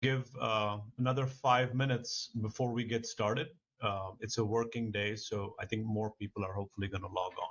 give another 5 minutes before we get started. It's a working day, so I think more people are hopefully going to log on.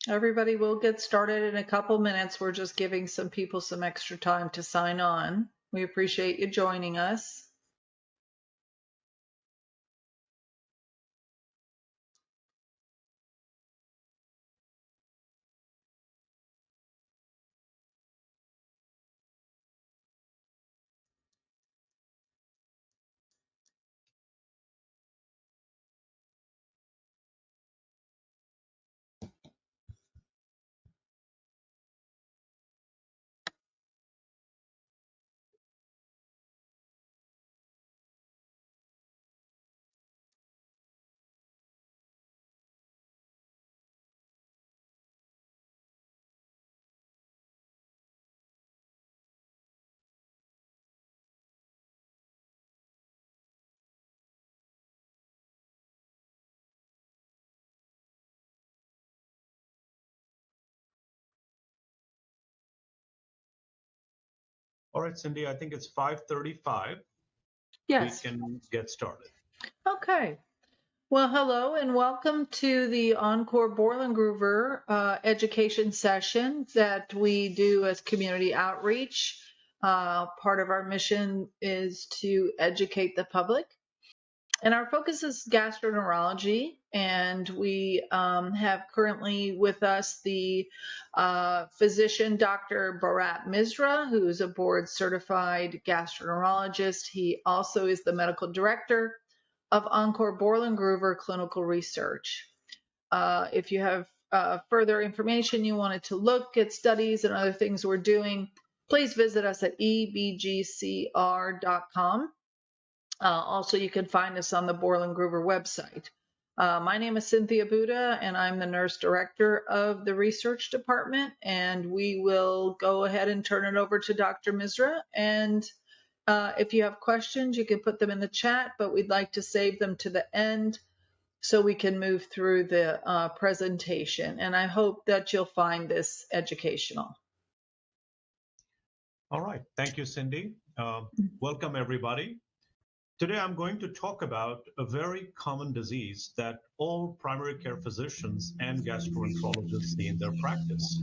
Everybody will get started in a couple minutes. We're just giving some people some extra time to sign on. We appreciate you joining us. All right, Cindy, I think it's 5:35. Yes. We can get started. Okay. Well, hello and welcome to the Encore Borland Groover education session that we do as community outreach. Part of our mission is to educate the public. And our focus is gastroenterology, and we have currently with us the physician, Dr. Bharat Misra, who is a board certified gastroenterologist. He also is the medical director of Encore Borland Groover Clinical Research. If you have further information you wanted to look at studies and other things we're doing, please visit us at ebgcr.com. Also, you can find us on the Borland Groover website. My name is Cynthia Buda, and I'm the nurse director of the research department. And we will go ahead and turn it over to Dr. Misra. And if you have questions, you can put them in the chat, but we'd like to save them to the end so we can move through the presentation. And I hope that you'll find this educational. All right, thank you, Cindy. Welcome, everybody. Today, I'm going to talk about a very common disease that all primary care physicians and gastroenterologists see in their practice.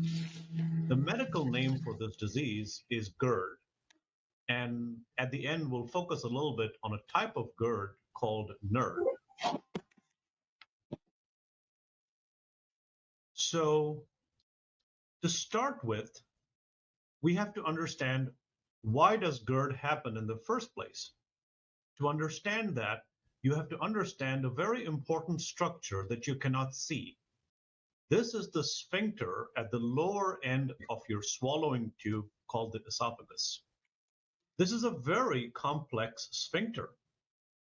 The medical name for this disease is GERD. And at the end, we'll focus a little bit on a type of GERD called NERD. So to start with, we have to understand, why does GERD happen in the first place? To understand that, you have to understand a very important structure that you cannot see. This is the sphincter at the lower end of your swallowing tube called the esophagus. This is a very complex sphincter.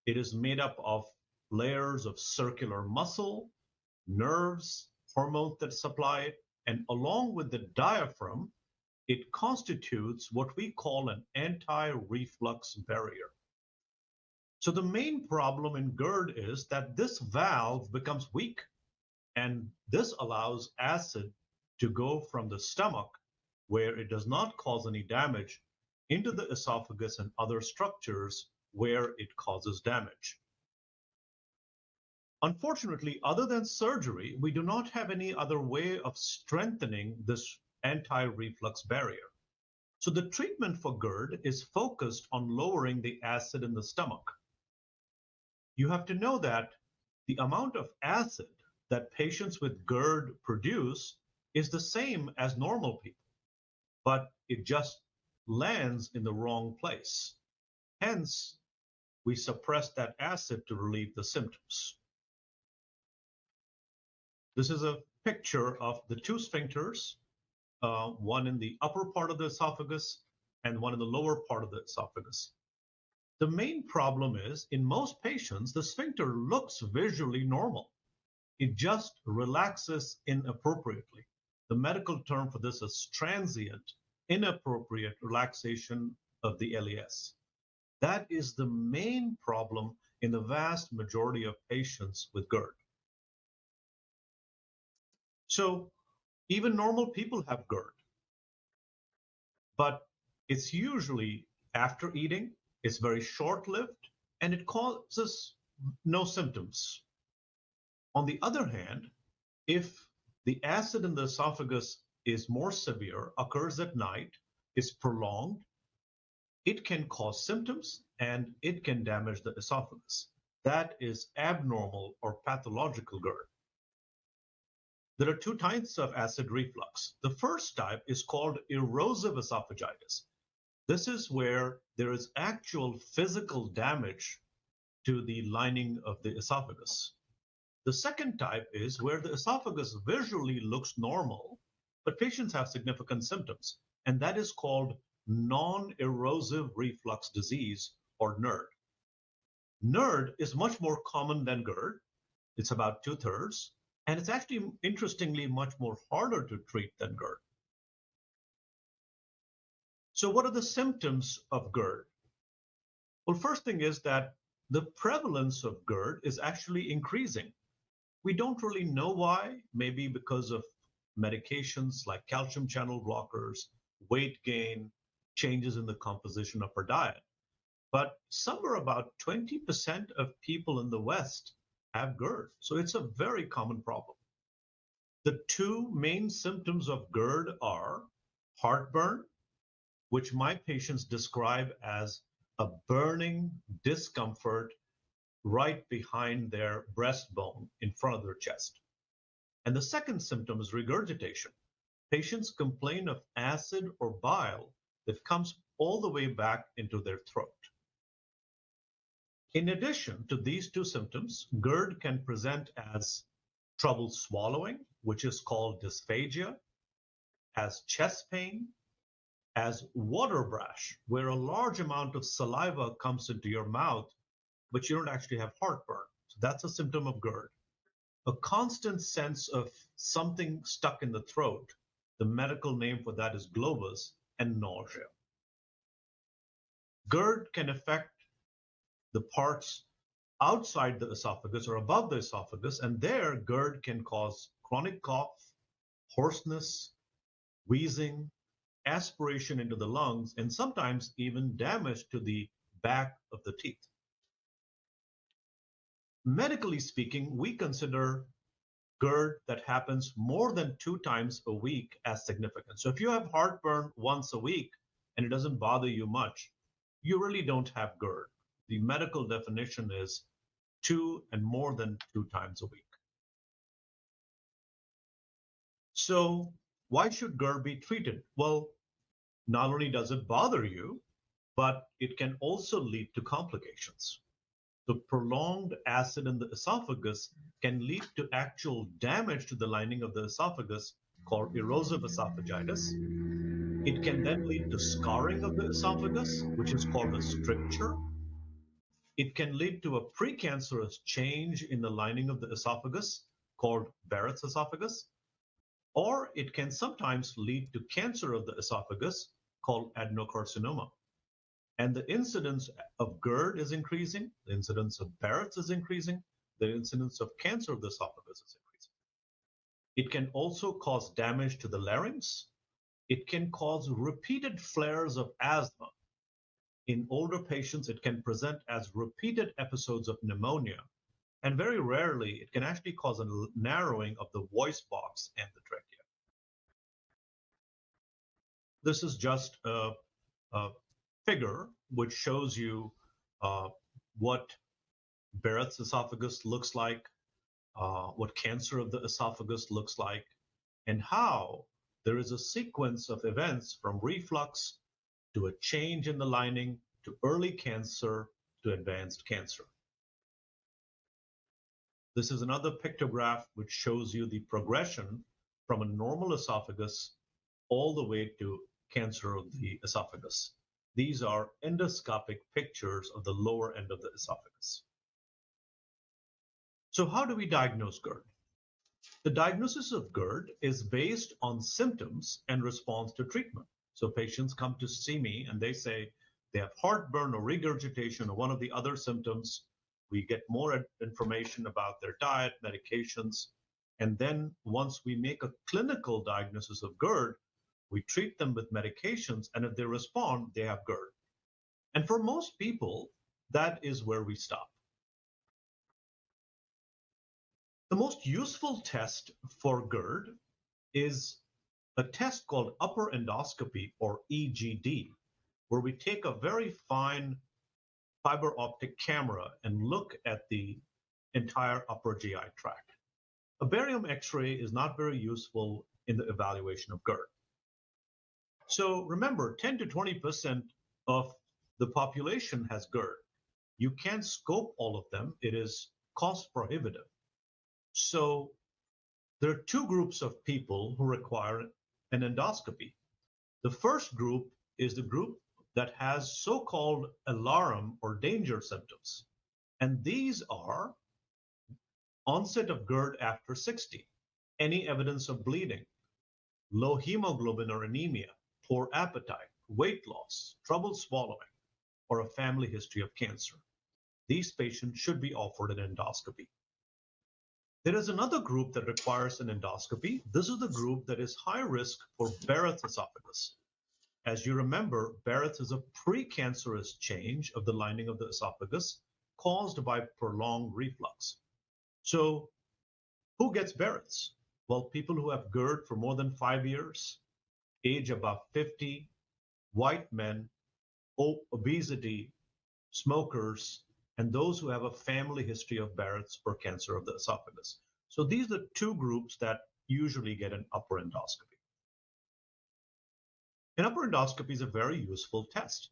It is made up of layers of circular muscle, nerves, hormones that supply it, and along with the diaphragm, it constitutes what we call an anti-reflux barrier. So the main problem in GERD is that this valve becomes weak, and this allows acid to go from the stomach, where it does not cause any damage, into the esophagus and other structures where it causes damage. Unfortunately, other than surgery, we do not have any other way of strengthening this anti-reflux barrier. So the treatment for GERD is focused on lowering the acid in the stomach. You have to know that the amount of acid that patients with GERD produce is the same as normal people, but it just lands in the wrong place. Hence, we suppress that acid to relieve the symptoms. This is a picture of the two sphincters, one in the upper part of the esophagus and one in the lower part of the esophagus. The main problem is, in most patients, the sphincter looks visually normal. It just relaxes inappropriately. The medical term for this is transient, inappropriate relaxation of the LES. That is the main problem in the vast majority of patients with GERD. So even normal people have GERD, but it's usually after eating, it's very short-lived, and it causes no symptoms. On the other hand, if the acid in the esophagus is more severe, occurs at night, is prolonged, it can cause symptoms and it can damage the esophagus. That is abnormal or pathological GERD. There are two types of acid reflux. The first type is called erosive esophagitis. This is where there is actual physical damage to the lining of the esophagus. The second type is where the esophagus visually looks normal, but patients have significant symptoms, and that is called non-erosive reflux disease, or NERD. NERD is much more common than GERD. It's about 2/3, and it's actually, interestingly, much more harder to treat than GERD. So what are the symptoms of GERD? Well, first thing is that the prevalence of GERD is actually increasing. We don't really know why, maybe because of medications like calcium channel blockers, weight gain, changes in the composition of our diet. But somewhere about 20% of people in the West have GERD. So it's a very common problem. The two main symptoms of GERD are heartburn, which my patients describe as a burning discomfort right behind their breastbone in front of their chest. And the second symptom is regurgitation. Patients complain of acid or bile that comes all the way back into their throat. In addition to these two symptoms, GERD can present as trouble swallowing, which is called dysphagia, as chest pain, as water brash, where a large amount of saliva comes into your mouth, but you don't actually have heartburn. So that's a symptom of GERD. A constant sense of something stuck in the throat. The medical name for that is globus, and nausea. GERD can affect the parts outside the esophagus or above the esophagus, and there GERD can cause chronic cough, hoarseness, wheezing, aspiration into the lungs, and sometimes even damage to the back of the teeth. Medically speaking, we consider GERD that happens more than 2 times a week as significant. So if you have heartburn once a week and it doesn't bother you much, you really don't have GERD. The medical definition is 2 and more than 2 times a week. So why should GERD be treated? Well, not only does it bother you, but it can also lead to complications. The prolonged acid in the esophagus can lead to actual damage to the lining of the esophagus, called erosive esophagitis. It can then lead to scarring of the esophagus, which is called a stricture. It can lead to a precancerous change in the lining of the esophagus, called Barrett's esophagus, or it can sometimes lead to cancer of the esophagus, called adenocarcinoma. And the incidence of GERD is increasing, the incidence of Barrett's is increasing, the incidence of cancer of the esophagus is increasing. It can also cause damage to the larynx. It can cause repeated flares of asthma. In older patients, it can present as repeated episodes of pneumonia. And very rarely, it can actually cause a narrowing of the voice box and the trachea. This is just a figure which shows you what Barrett's esophagus looks like, what cancer of the esophagus looks like, and how there is a sequence of events from reflux to a change in the lining to early cancer to advanced cancer. This is another pictograph which shows you the progression from a normal esophagus all the way to cancer of the esophagus. These are endoscopic pictures of the lower end of the esophagus. So how do we diagnose GERD? The diagnosis of GERD is based on symptoms and response to treatment. So patients come to see me and they say they have heartburn or regurgitation or one of the other symptoms. We get more information about their diet, medications, and then once we make a clinical diagnosis of GERD, we treat them with medications, and if they respond, they have GERD. And for most people, that is where we stop. The most useful test for GERD is a test called upper endoscopy, or EGD, where we take a very fine fiber optic camera and look at the entire upper GI tract. A barium X-ray is not very useful in the evaluation of GERD. So remember, 10 to 20% of the population has GERD. You can't scope all of them. It is cost prohibitive. So there are two groups of people who require an endoscopy. The first group is the group that has so-called alarm or danger symptoms. And these are onset of GERD after 60, any evidence of bleeding, low hemoglobin or anemia, poor appetite, weight loss, trouble swallowing, or a family history of cancer. These patients should be offered an endoscopy. There is another group that requires an endoscopy. This is the group that is high risk for Barrett's esophagus. As you remember, Barrett's is a precancerous change of the lining of the esophagus caused by prolonged reflux. So who gets Barrett's? Well, people who have GERD for more than 5 years, age above 50, white men, obesity, smokers, and those who have a family history of Barrett's or cancer of the esophagus. So these are the two groups that usually get an upper endoscopy. An upper endoscopy is a very useful test.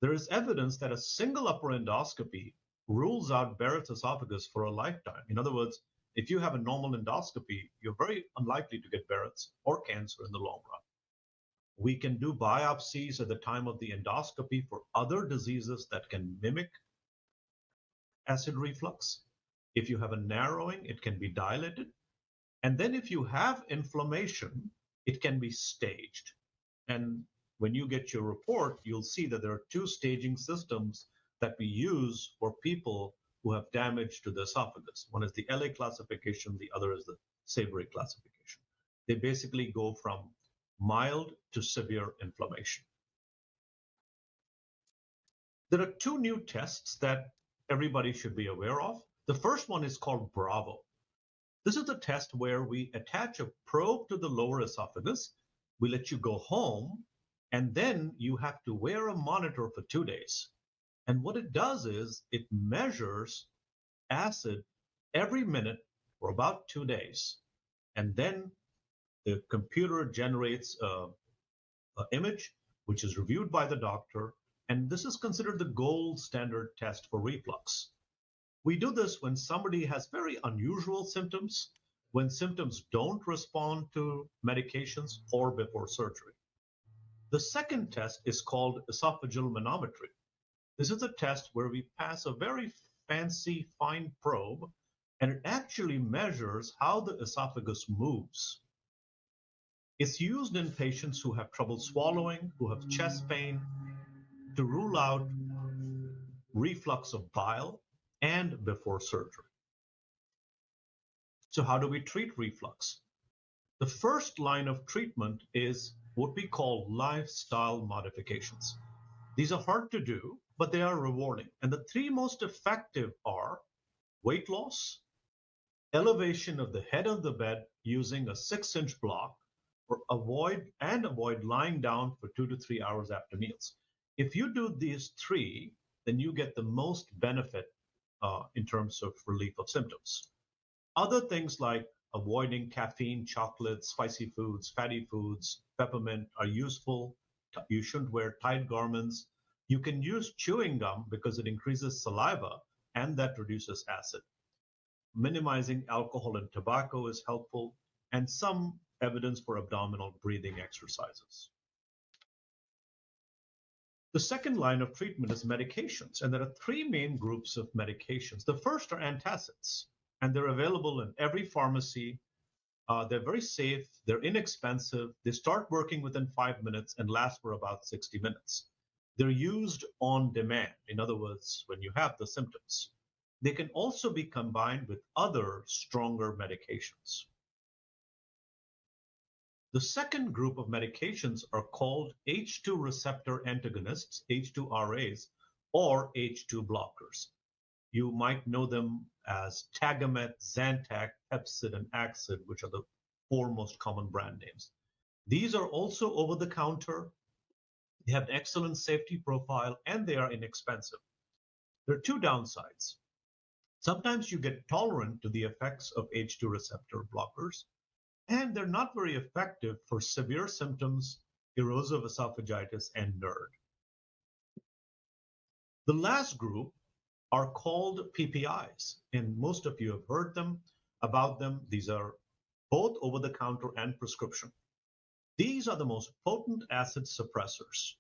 There is evidence that a single upper endoscopy rules out Barrett's esophagus for a lifetime. In other words, if you have a normal endoscopy, you're very unlikely to get Barrett's or cancer in the long run. We can do biopsies at the time of the endoscopy for other diseases that can mimic acid reflux. If you have a narrowing, it can be dilated. And then if you have inflammation, it can be staged. And when you get your report, you'll see that there are two staging systems that we use for people who have damage to the esophagus. One is the LA classification, the other is the Savory classification. They basically go from mild to severe inflammation. There are two new tests that everybody should be aware of. The first one is called Bravo. This is a test where we attach a probe to the lower esophagus. We let you go home, and then you have to wear a monitor for 2 days. And what it does is it measures acid every minute for about 2 days. And then the computer generates an image, which is reviewed by the doctor. And this is considered the gold standard test for reflux. We do this when somebody has very unusual symptoms, when symptoms don't respond to medications, or before surgery. The second test is called esophageal manometry. This is a test where we pass a very fancy fine probe, and it actually measures how the esophagus moves. It's used in patients who have trouble swallowing, who have chest pain, to rule out reflux of bile and before surgery. So how do we treat reflux? The first line of treatment is what we call lifestyle modifications. These are hard to do, but they are rewarding. And the three most effective are weight loss, elevation of the head of the bed using a 6-inch block, or avoid lying down for 2 to 3 hours after meals. If you do these three, then you get the most benefit in terms of relief of symptoms. Other things like avoiding caffeine, chocolate, spicy foods, fatty foods, peppermint are useful. You shouldn't wear tight garments. You can use chewing gum because it increases saliva and that reduces acid. Minimizing alcohol and tobacco is helpful, and some evidence for abdominal breathing exercises. The second line of treatment is medications, and there are three main groups of medications. The first are antacids, and they're available in every pharmacy. They're very safe, they're inexpensive, they start working within 5 minutes and last for about 60 minutes. They're used on demand, in other words, when you have the symptoms. They can also be combined with other stronger medications. The second group of medications are called H2 receptor antagonists, H2RAs, or H2 blockers. You might know them as Tagamet, Zantac, Pepcid, and Axid, which are the four most common brand names. These are also over the counter. They have an excellent safety profile and they are inexpensive. There are two downsides. Sometimes you get tolerant to the effects of H2 receptor blockers, and they're not very effective for severe symptoms, erosive esophagitis, and NERD. The last group are called PPIs, and most of you have heard about them. These are both over-the-counter and prescription. These are the most potent acid suppressors.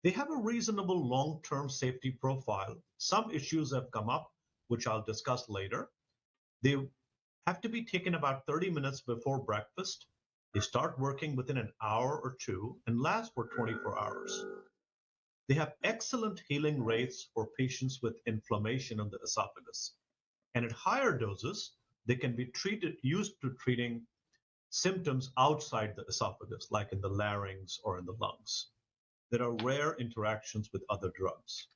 They have a reasonable long-term safety profile. Some issues have come up, which I'll discuss later. They have to be taken about 30 minutes before breakfast. They start working within an hour or two and last for 24 hours. They have excellent healing rates for patients with inflammation of the esophagus. And at higher doses, they can be used to treating symptoms outside the esophagus, like in the larynx or in the lungs. There are rare interactions with other drugs.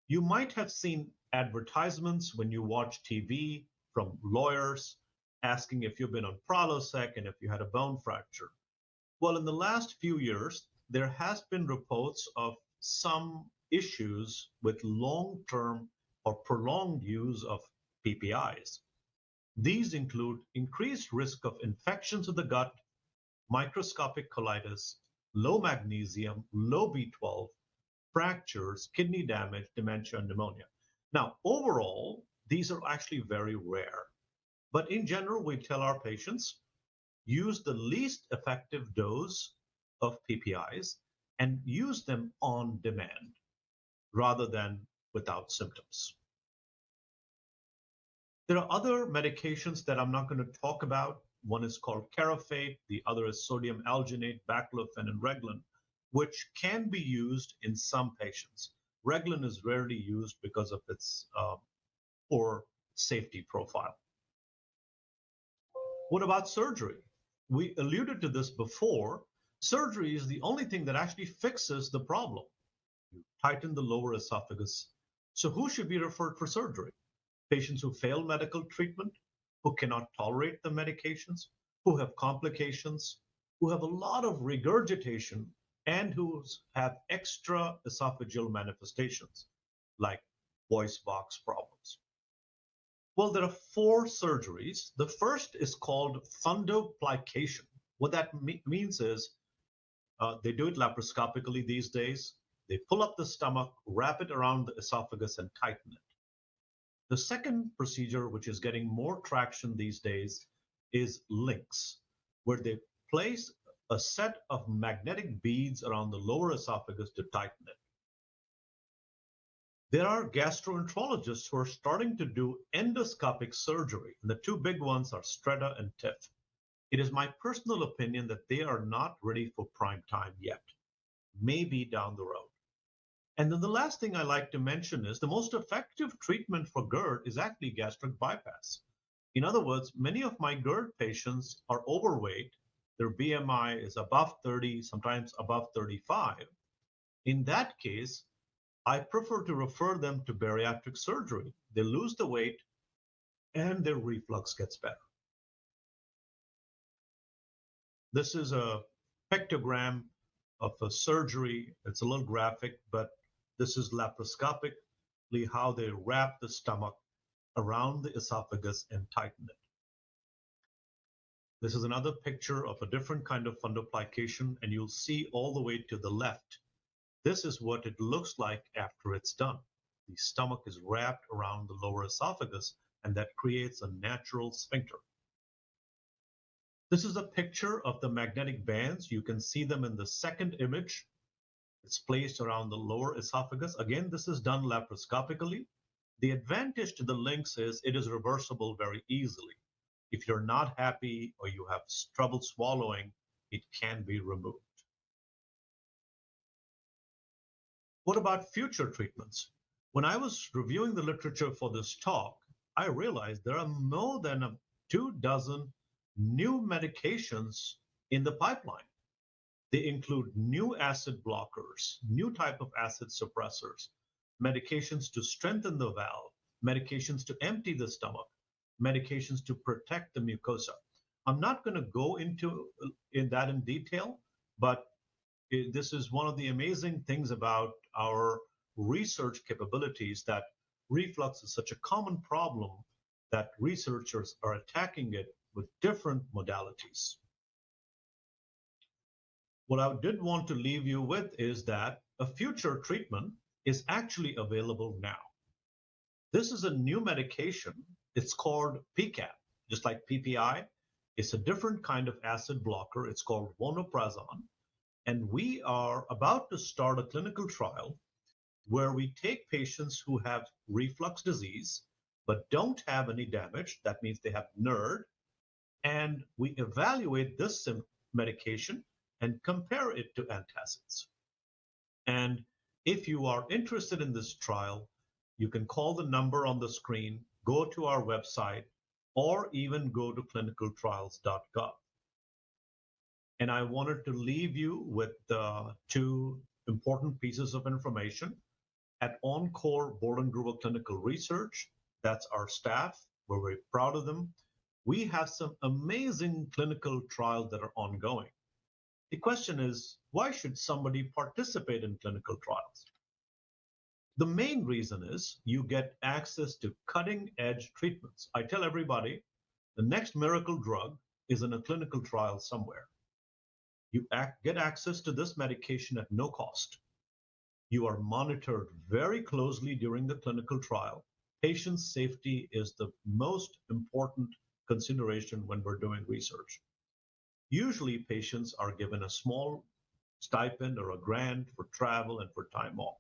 You might have seen advertisements when you watch TV from lawyers asking if you've been on Prilosec and if you had a bone fracture. Well, in the last few years, there has been reports of some issues with long-term or prolonged use of PPIs. These include increased risk of infections of the gut, microscopic colitis, low magnesium, low B12, fractures, kidney damage, dementia, and pneumonia. Now, overall, these are actually very rare. But in general, we tell our patients, use the least effective dose of PPIs and use them on demand rather than without symptoms. There are other medications that I'm not going to talk about. One is called Carafate, the other is sodium alginate, baclofen, and Reglan, which can be used in some patients. Reglan is rarely used because of its poor safety profile. What about surgery? We alluded to this before. Surgery is the only thing that actually fixes the problem. You tighten the lower esophagus. So who should be referred for surgery? Patients who fail medical treatment, who cannot tolerate the medications, who have complications, who have a lot of regurgitation, and who have extra esophageal manifestations like voice box problems. Well, there are four surgeries. The first is called fundoplication. What that means is they do it laparoscopically these days. They pull up the stomach, wrap it around the esophagus, and tighten it. The second procedure, which is getting more traction these days, is LINX, where they place a set of magnetic beads around the lower esophagus to tighten it. There are gastroenterologists who are starting to do endoscopic surgery, and the two big ones are Stretta and TIF. It is my personal opinion that they are not ready for prime time yet, maybe down the road. And then the last thing I like to mention is the most effective treatment for GERD is actually gastric bypass. In other words, many of my GERD patients are overweight. Their BMI is above 30, sometimes above 35. In that case, I prefer to refer them to bariatric surgery. They lose the weight and their reflux gets better. This is a pictogram of a surgery. It's a little graphic, but this is laparoscopically how they wrap the stomach around the esophagus and tighten it. This is another picture of a different kind of fundoplication, and you'll see all the way to the left. This is what it looks like after it's done. The stomach is wrapped around the lower esophagus, and that creates a natural sphincter. This is a picture of the magnetic bands. You can see them in the second image. It's placed around the lower esophagus. Again, this is done laparoscopically. The advantage to the LINX is it is reversible very easily. If you're not happy or you have trouble swallowing, it can be removed. What about future treatments? When I was reviewing the literature for this talk, I realized there are more than 24 new medications in the pipeline. They include new acid blockers, new type of acid suppressors, medications to strengthen the valve, medications to empty the stomach, medications to protect the mucosa. I'm not going to go into that in detail, but this is one of the amazing things about our research capabilities, that reflux is such a common problem that researchers are attacking it with different modalities. What I did want to leave you with is that a future treatment is actually available now. This is a new medication. It's called PCAB, just like PPI. It's a different kind of acid blocker. It's called vonoprazan. And we are about to start a clinical trial where we take patients who have reflux disease but don't have any damage. That means they have NERD. And we evaluate this medication and compare it to antacids. And if you are interested in this trial, you can call the number on the screen, go to our website, or even go to clinicaltrials.gov. And I wanted to leave you with two important pieces of information. At Encore Borland Clinical Research, that's our staff. We're very proud of them. We have some amazing clinical trials that are ongoing. The question is, why should somebody participate in clinical trials? The main reason is you get access to cutting edge treatments. I tell everybody, the next miracle drug is in a clinical trial somewhere. You get access to this medication at no cost. You are monitored very closely during the clinical trial. Patient safety is the most important consideration when we're doing research. Usually patients are given a small stipend or a grant for travel and for time off.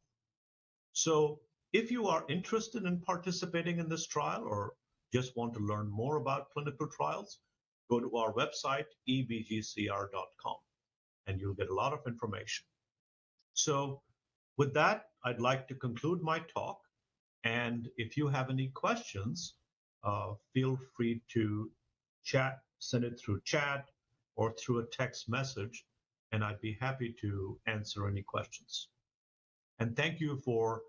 So if you are interested in participating in this trial or just want to learn more about clinical trials, go to our website, ebgcr.com, and you'll get a lot of information. So with that, I'd like to conclude my talk. And if you have any questions, feel free to send it through chat or through a text message, and I'd be happy to answer any questions. And thank you for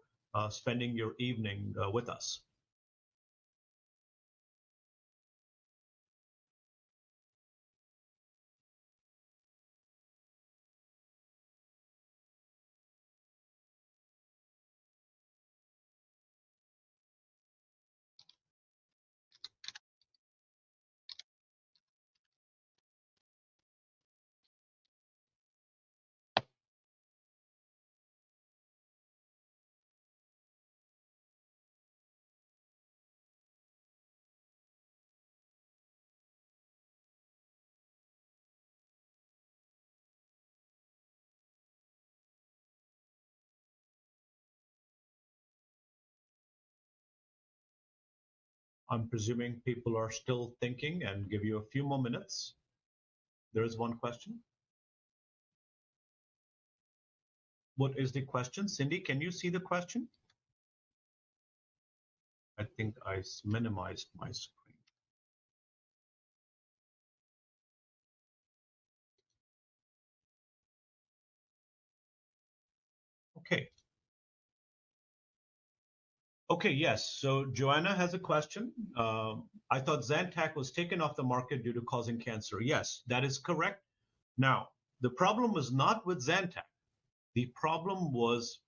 spending your evening with us. I'm presuming people are still thinking and give you a few more minutes. There is one question. What is the question? Cindy, can you see the question? I think I minimized my screen. Okay. Okay, yes. So Joanna has a question. I thought Zantac was taken off the market due to causing cancer. Yes, that is correct. Now, the problem was not with Zantac. The problem was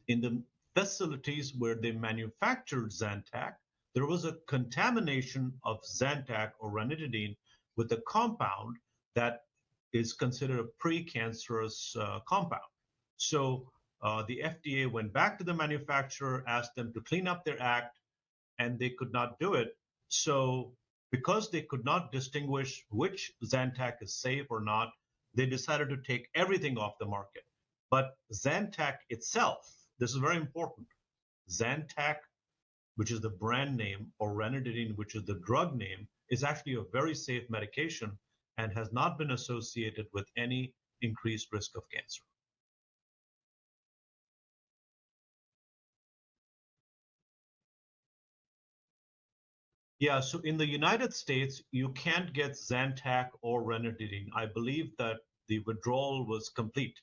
in the facilities where they manufactured Zantac. There was a contamination of Zantac or ranitidine with a compound that is considered a precancerous compound. So the FDA went back to the manufacturer, asked them to clean up their act, and they could not do it. So because they could not distinguish which Zantac is safe or not, they decided to take everything off the market. But Zantac itself, this is very important. Zantac, which is the brand name, or ranitidine, which is the drug name, is actually a very safe medication and has not been associated with any increased risk of cancer. Yeah, so in the United States, you can't get Zantac or ranitidine. I believe that the withdrawal was complete.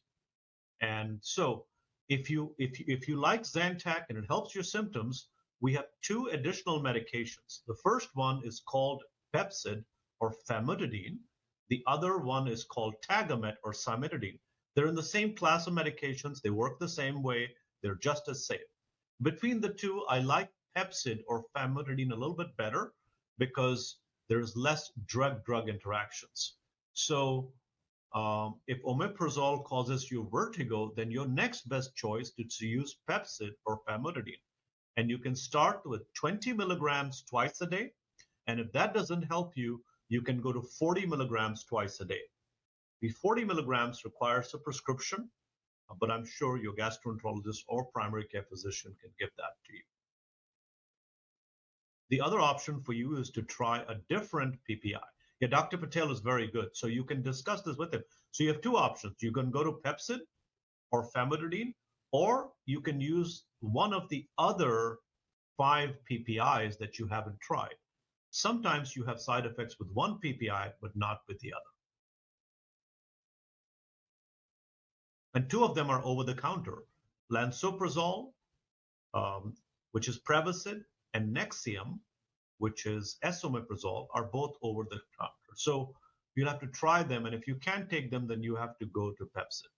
And so if you like Zantac and it helps your symptoms, we have two additional medications. The first one is called Pepcid or famotidine. The other one is called Tagamet or cimetidine. They're in the same class of medications. They work the same way. They're just as safe. Between the two, I like Pepcid or famotidine a little bit better because there's less drug-drug interactions. So if omeprazole causes you vertigo, then your next best choice is to use Pepcid or famotidine. And you can start with 20 milligrams twice a day. And if that doesn't help you, you can go to 40 milligrams twice a day. The 40 milligrams requires a prescription, but I'm sure your gastroenterologist or primary care physician can give that to you. The other option for you is to try a different PPI. Yeah, Dr. Patel is very good. So you can discuss this with him. So you have two options. You can go to Pepcid or famotidine, or you can use one of the other 5 PPIs that you haven't tried. Sometimes you have side effects with one PPI, but not with the other. And 2 of them are over the counter. Lansoprazole, which is Prevacid, and Nexium, which is esomeprazole, are both over the counter. So you'll have to try them. And if you can't take them, then you have to go to Pepcid.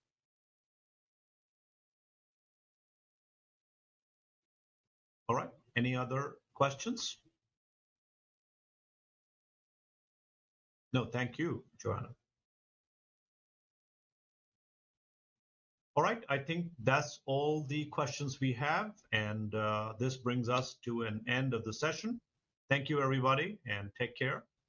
All right. Any other questions? No, thank you, Joanna. All right, I think that's all the questions we have, and this brings us to an end of the session. Thank you, everybody, and take care.